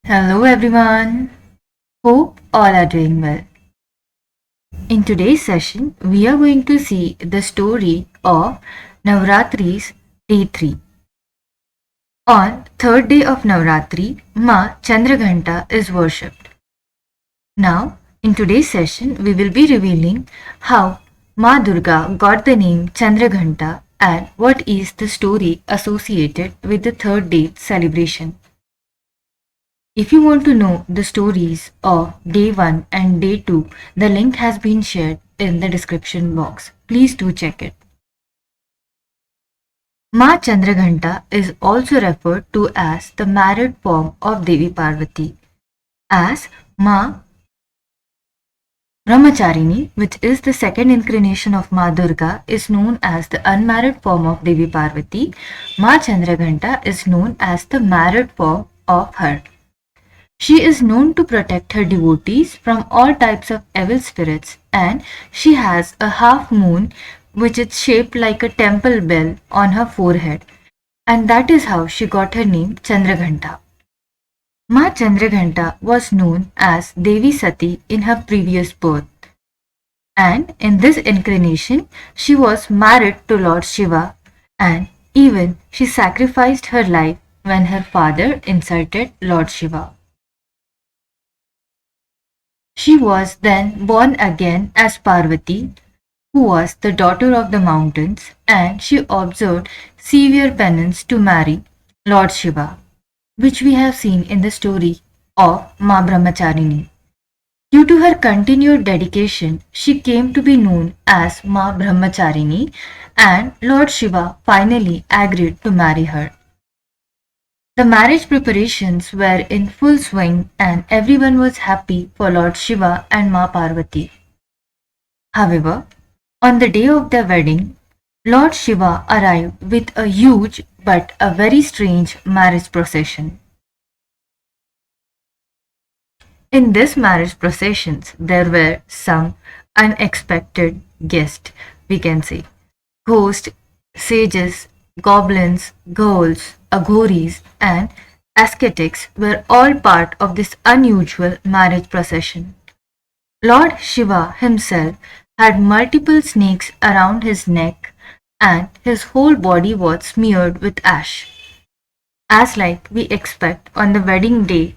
Hello everyone. Hope all are doing well. In today's session, we are going to see the story of Navratri's Day 3. On third day of Navratri, Maa Chandraghanta is worshipped. Now, in today's session, we will be revealing how Maa Durga got the name Chandraghanta and what is the story associated with the third day celebration. If you want to know the stories of day 1 and day 2, the link has been shared in the description box. Please do check it. Maa Chandraghanta is also referred to as the married form of Devi Parvati, as Maa Brahmacharini, which is the second incarnation of Maa Durga, is known as the unmarried form of Devi Parvati. Maa Chandraghanta is known as the married form of her. She is known to protect her devotees from all types of evil spirits, and she has a half moon which is shaped like a temple bell on her forehead, and that is how she got her name Chandraghanta. Maa Chandraghanta was known as Devi Sati in her previous birth, and in this incarnation she was married to Lord Shiva, and even she sacrificed her life when her father insulted Lord Shiva. She was then born again as Parvati, who was the daughter of the mountains, and she observed severe penance to marry Lord Shiva, which we have seen in the story of Maa Brahmacharini. Due to her continued dedication, she came to be known as Maa Brahmacharini, and Lord Shiva finally agreed to marry her. The marriage preparations were in full swing and everyone was happy for Lord Shiva and Maa Parvati. However, on the day of their wedding, Lord Shiva arrived with a huge but a very strange marriage procession. In this marriage processions, there were some unexpected guests, we can say. Ghosts, sages, goblins, ghouls, aghoris, and ascetics were all part of this unusual marriage procession. Lord Shiva himself had multiple snakes around his neck, and his whole body was smeared with ash. As like we expect on the wedding day,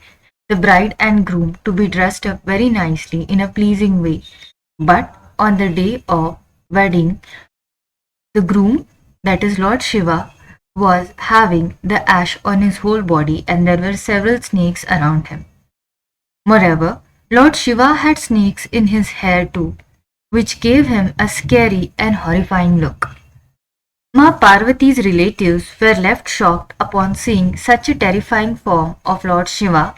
the bride and groom to be dressed up very nicely in a pleasing way. But on the day of wedding, the groom, that is Lord Shiva, was having the ash on his whole body and there were several snakes around him. Moreover, Lord Shiva had snakes in his hair too, which gave him a scary and horrifying look. Maa Parvati's relatives were left shocked upon seeing such a terrifying form of Lord Shiva,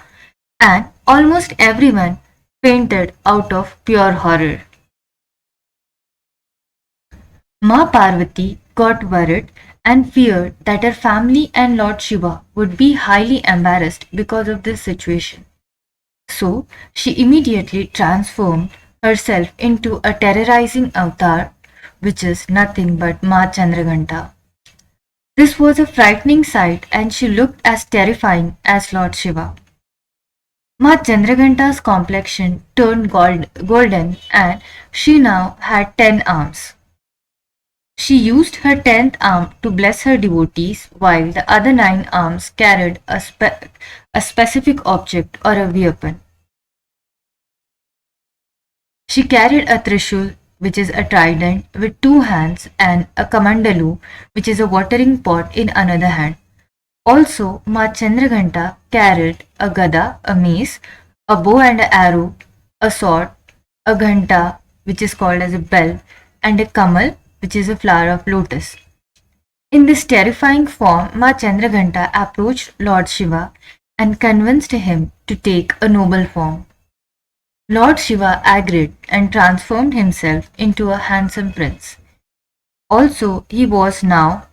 and almost everyone fainted out of pure horror. Maa Parvati got worried and feared that her family and Lord Shiva would be highly embarrassed because of this situation. So she immediately transformed herself into a terrorizing avatar, which is nothing but Maa Chandraghanta. This was a frightening sight and she looked as terrifying as Lord Shiva. Maa Chandraghanta's complexion turned golden and she now had 10 arms. She used her 10th arm to bless her devotees, while the other 9 arms carried a specific object or a weapon. She carried a trishul, which is a trident, with 2 hands, and a kamandalu, which is a watering pot, in another hand. Also, Maa Chandraghanta carried a gada, a mace, a bow and an arrow, a sword, a ghanta, which is called as a bell, and a kamal, which is a flower of lotus. In this terrifying form, Maa Chandraghanta approached Lord Shiva and convinced him to take a noble form. Lord Shiva agreed and transformed himself into a handsome prince. Also, he was now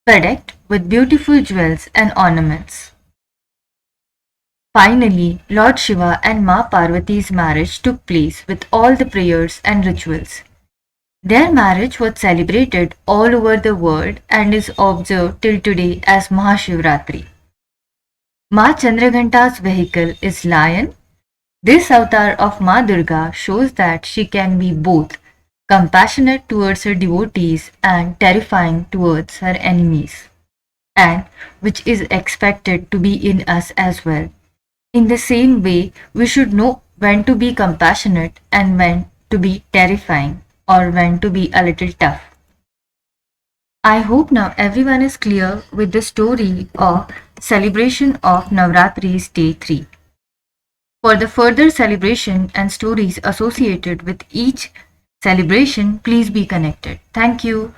bedecked with beautiful jewels and ornaments. Finally, Lord Shiva and Maa Parvati's marriage took place with all the prayers and rituals. Their marriage was celebrated all over the world and is observed till today as Mahashivratri. Maa Chandraghanta's vehicle is lion. This avatar of Ma Durga shows that she can be both compassionate towards her devotees and terrifying towards her enemies, and which is expected to be in us as well. In the same way, we should know when to be compassionate and when to be terrifying or when to be a little tough. I hope now everyone is clear with the story of celebration of Navratri's day 3. For the further celebration and stories associated with each celebration, please be connected. Thank you.